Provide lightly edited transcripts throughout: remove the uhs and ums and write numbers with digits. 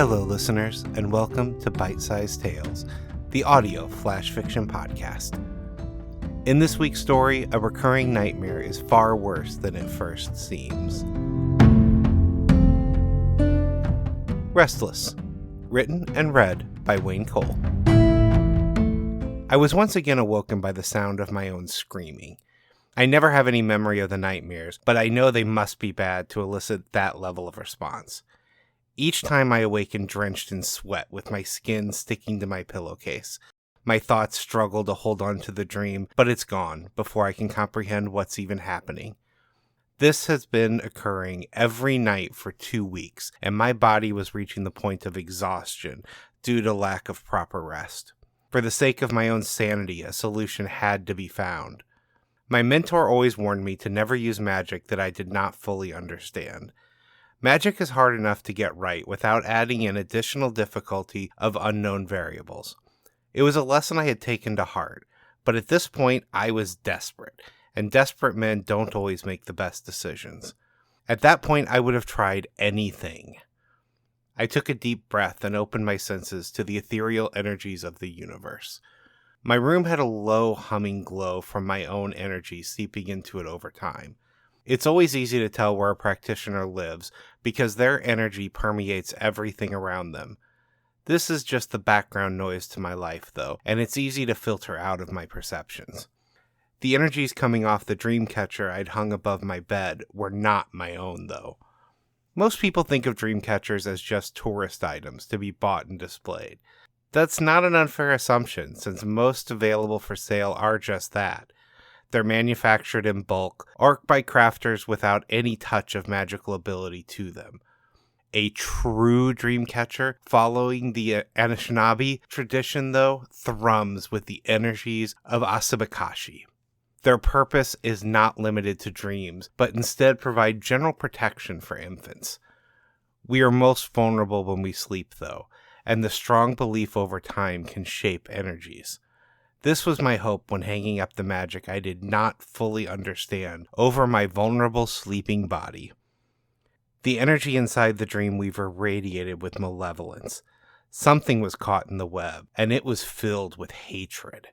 Hello, listeners, and welcome to Bite-Sized Tales, the audio flash fiction podcast. In this week's story, a recurring nightmare is far worse than it first seems. Restless, written and read by Wayne Cole. I was once again awoken by the sound of my own screaming. I never have any memory of the nightmares, but I know they must be bad to elicit that level of response. Each time I awaken drenched in sweat with my skin sticking to my pillowcase. My thoughts struggle to hold on to the dream, but it's gone before I can comprehend what's even happening. This has been occurring every night for 2 weeks, and my body was reaching the point of exhaustion due to lack of proper rest. For the sake of my own sanity, a solution had to be found. My mentor always warned me to never use magic that I did not fully understand. Magic is hard enough to get right without adding in additional difficulty of unknown variables. It was a lesson I had taken to heart, but at this point I was desperate, and desperate men don't always make the best decisions. At that point I would have tried anything. I took a deep breath and opened my senses to the ethereal energies of the universe. My room had a low humming glow from my own energy seeping into it over time. It's always easy to tell where a practitioner lives because their energy permeates everything around them. This is just the background noise to my life, though, and it's easy to filter out of my perceptions. The energies coming off the dream catcher I'd hung above my bed were not my own, though. Most people think of dream catchers as just tourist items to be bought and displayed. That's not an unfair assumption, since most available for sale are just that. They're manufactured in bulk, or by crafters without any touch of magical ability to them. A true dream catcher, following the Anishinaabe tradition, though, thrums with the energies of Asabakashi. Their purpose is not limited to dreams, but instead provide general protection for infants. We are most vulnerable when we sleep, though, and the strong belief over time can shape energies. This was my hope when hanging up the magic I did not fully understand over my vulnerable sleeping body. The energy inside the Dreamweaver radiated with malevolence. Something was caught in the web, and it was filled with hatred.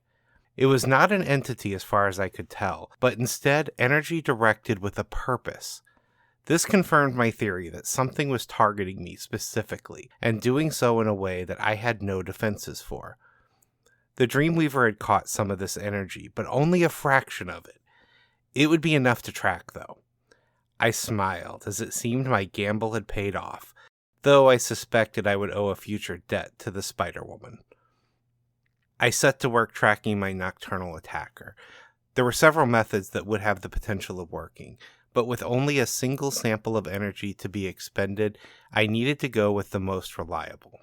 It was not an entity as far as I could tell, but instead energy directed with a purpose. This confirmed my theory that something was targeting me specifically, and doing so in a way that I had no defenses for. The Dreamweaver had caught some of this energy, but only a fraction of it. It would be enough to track, though. I smiled as it seemed my gamble had paid off, though I suspected I would owe a future debt to the Spider-Woman. I set to work tracking my nocturnal attacker. There were several methods that would have the potential of working, but with only a single sample of energy to be expended, I needed to go with the most reliable.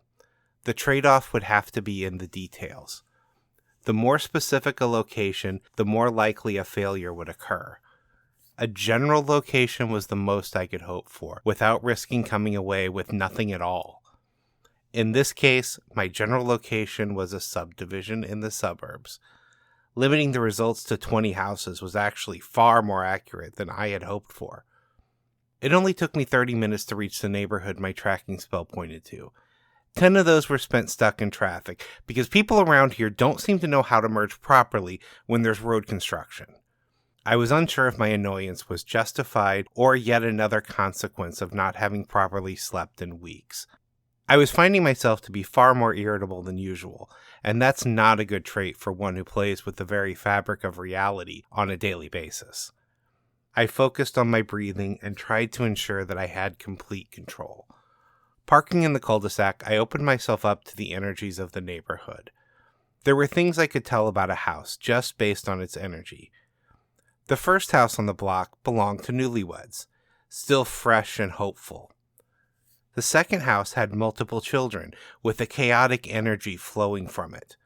The trade-off would have to be in the details. The more specific a location, the more likely a failure would occur. A general location was the most I could hope for, without risking coming away with nothing at all. In this case, my general location was a subdivision in the suburbs. Limiting the results to 20 houses was actually far more accurate than I had hoped for. It only took me 30 minutes to reach the neighborhood my tracking spell pointed to. 10 of those were spent stuck in traffic, because people around here don't seem to know how to merge properly when there's road construction. I was unsure if my annoyance was justified or yet another consequence of not having properly slept in weeks. I was finding myself to be far more irritable than usual, and that's not a good trait for one who plays with the very fabric of reality on a daily basis. I focused on my breathing and tried to ensure that I had complete control. Parking in the cul-de-sac, I opened myself up to the energies of the neighborhood. There were things I could tell about a house just based on its energy. The first house on the block belonged to newlyweds, still fresh and hopeful. The second house had multiple children, with a chaotic energy flowing from it.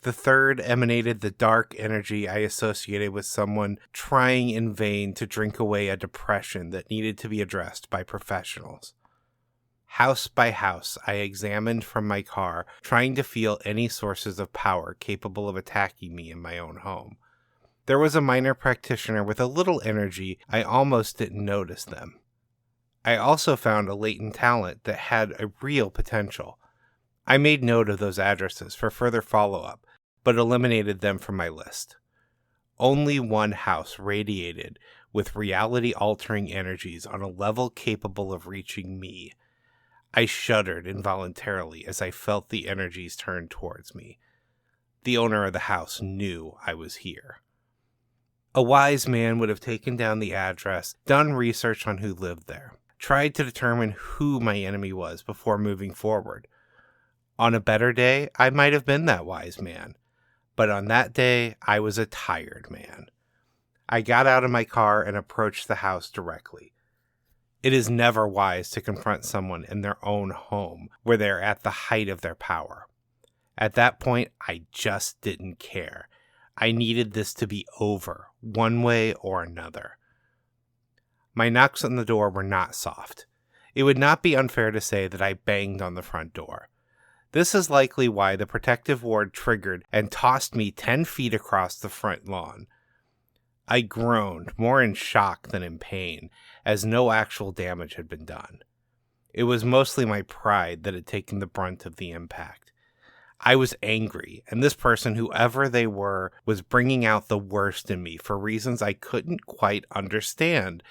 The third emanated the dark energy I associated with someone trying in vain to drink away a depression that needed to be addressed by professionals. House by house, I examined from my car, trying to feel any sources of power capable of attacking me in my own home. There was a minor practitioner with a little energy. I almost didn't notice them. I also found a latent talent that had a real potential. I made note of those addresses for further follow-up, but eliminated them from my list. Only one house radiated with reality-altering energies on a level capable of reaching me. I shuddered involuntarily as I felt the energies turn towards me. The owner of the house knew I was here. A wise man would have taken down the address, done research on who lived there, tried to determine who my enemy was before moving forward. On a better day, I might have been that wise man, but on that day, I was a tired man. I got out of my car and approached the house directly. It is never wise to confront someone in their own home where they're at the height of their power. At that point, I just didn't care. I needed this to be over, one way or another. My knocks on the door were not soft. It would not be unfair to say that I banged on the front door. This is likely why the protective ward triggered and tossed me 10 feet across the front lawn. I groaned, more in shock than in pain, as no actual damage had been done. It was mostly my pride that had taken the brunt of the impact. I was angry, and this person, whoever they were, was bringing out the worst in me for reasons I couldn't quite understand,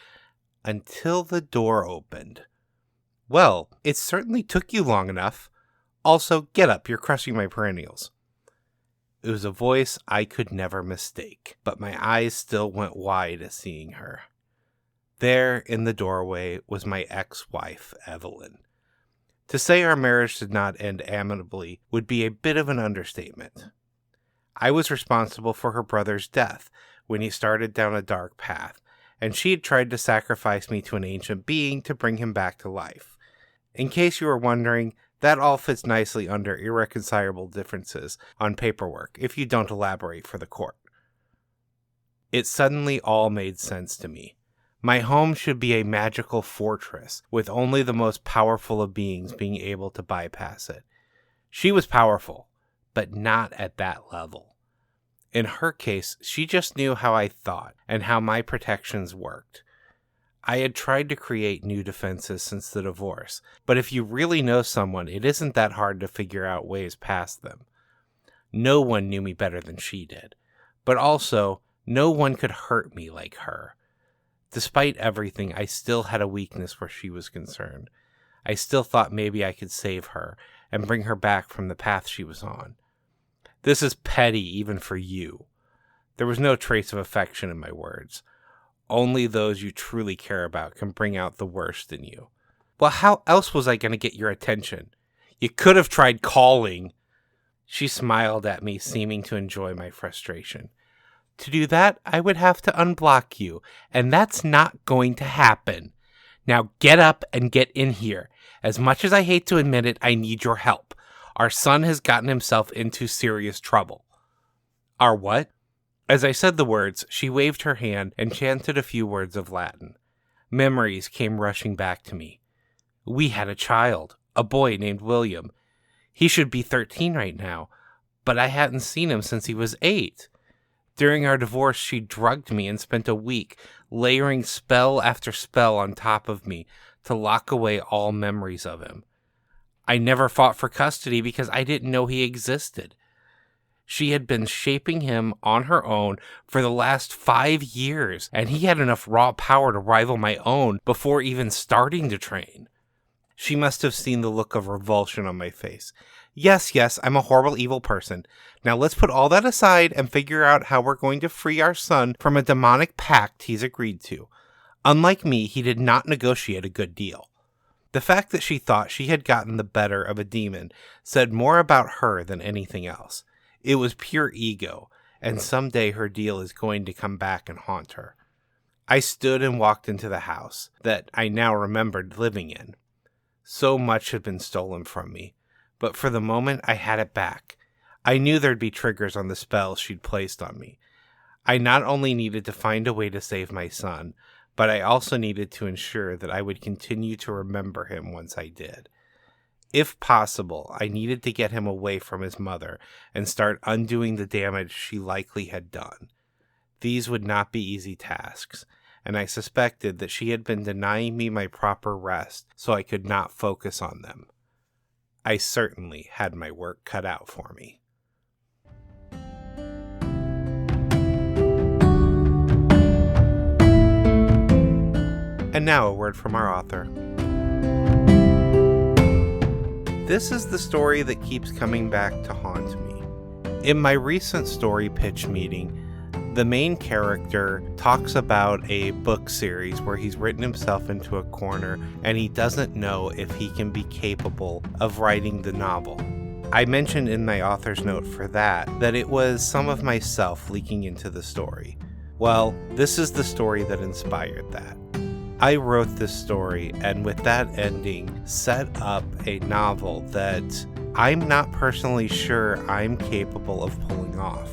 until the door opened. Well, it certainly took you long enough. Also, get up, you're crushing my perennials. It was a voice I could never mistake, but my eyes still went wide at seeing her. There, in the doorway, was my ex-wife, Evelyn. To say our marriage did not end amicably would be a bit of an understatement. I was responsible for her brother's death when he started down a dark path, and she had tried to sacrifice me to an ancient being to bring him back to life. In case you were wondering, that all fits nicely under irreconcilable differences on paperwork if you don't elaborate for the court. It suddenly all made sense to me. My home should be a magical fortress with only the most powerful of beings being able to bypass it. She was powerful, but not at that level. In her case, she just knew how I thought and how my protections worked. I had tried to create new defenses since the divorce, but if you really know someone, it isn't that hard to figure out ways past them. No one knew me better than she did, but also, no one could hurt me like her. Despite everything, I still had a weakness where she was concerned. I still thought maybe I could save her and bring her back from the path she was on. This is petty even for you. There was no trace of affection in my words. Only those you truly care about can bring out the worst in you. Well, how else was I going to get your attention? You could have tried calling. She smiled at me, seeming to enjoy my frustration. To do that, I would have to unblock you, and that's not going to happen. Now get up and get in here. As much as I hate to admit it, I need your help. Our son has gotten himself into serious trouble. Our what? As I said the words, she waved her hand and chanted a few words of Latin. Memories came rushing back to me. We had a child, a boy named William. He should be 13 right now, but I hadn't seen him since he was 8. During our divorce, she drugged me and spent a week layering spell after spell on top of me to lock away all memories of him. I never fought for custody because I didn't know he existed. She had been shaping him on her own for the last 5 years, and he had enough raw power to rival my own before even starting to train. She must have seen the look of revulsion on my face. Yes, I'm a horrible, evil person. Now let's put all that aside and figure out how we're going to free our son from a demonic pact he's agreed to. Unlike me, he did not negotiate a good deal. The fact that she thought she had gotten the better of a demon said more about her than anything else. It was pure ego, and someday her deal is going to come back and haunt her. I stood and walked into the house that I now remembered living in. So much had been stolen from me, but for the moment I had it back. I knew there'd be triggers on the spells she'd placed on me. I not only needed to find a way to save my son, but I also needed to ensure that I would continue to remember him once I did. If possible, I needed to get him away from his mother and start undoing the damage she likely had done. These would not be easy tasks, and I suspected that she had been denying me my proper rest so I could not focus on them. I certainly had my work cut out for me. And now a word from our author. This is the story that keeps coming back to haunt me. In my recent story pitch meeting, the main character talks about a book series where he's written himself into a corner and he doesn't know if he can be capable of writing the novel. I mentioned in my author's note for that it was some of myself leaking into the story. Well, this is the story that inspired that. I wrote this story and with that ending set up a novel that I'm not personally sure I'm capable of pulling off.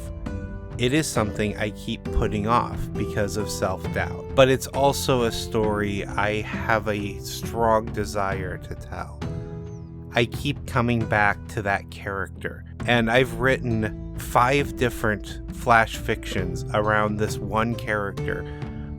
It is something I keep putting off because of self-doubt, but it's also a story I have a strong desire to tell. I keep coming back to that character, and I've written 5 different flash fictions around this one character,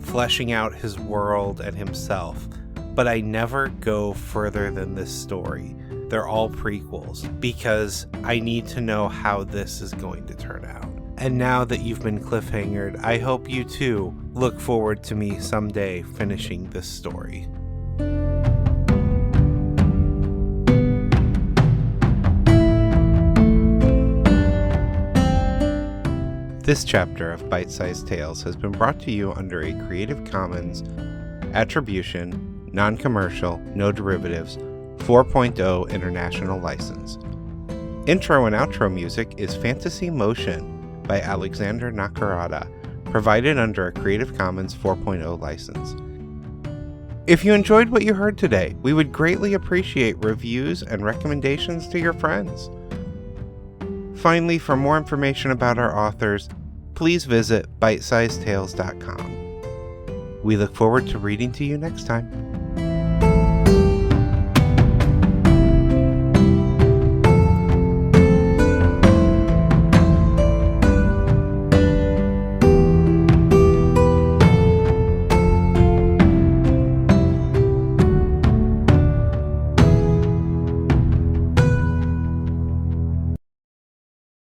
fleshing out his world and himself, but I never go further than this story. They're all prequels, because I need to know how this is going to turn out. And now that you've been cliffhangered, I hope you too look forward to me someday finishing this story. This chapter of Bite-Sized Tales has been brought to you under a Creative Commons Attribution, Non-Commercial, No Derivatives, 4.0 International License. Intro and outro music is Fantasy Motion by Alexander Nakarada, provided under a Creative Commons 4.0 license. If you enjoyed what you heard today, we would greatly appreciate reviews and recommendations to your friends. Finally, for more information about our authors, please visit bitesizedtales.com. We look forward to reading to you next time.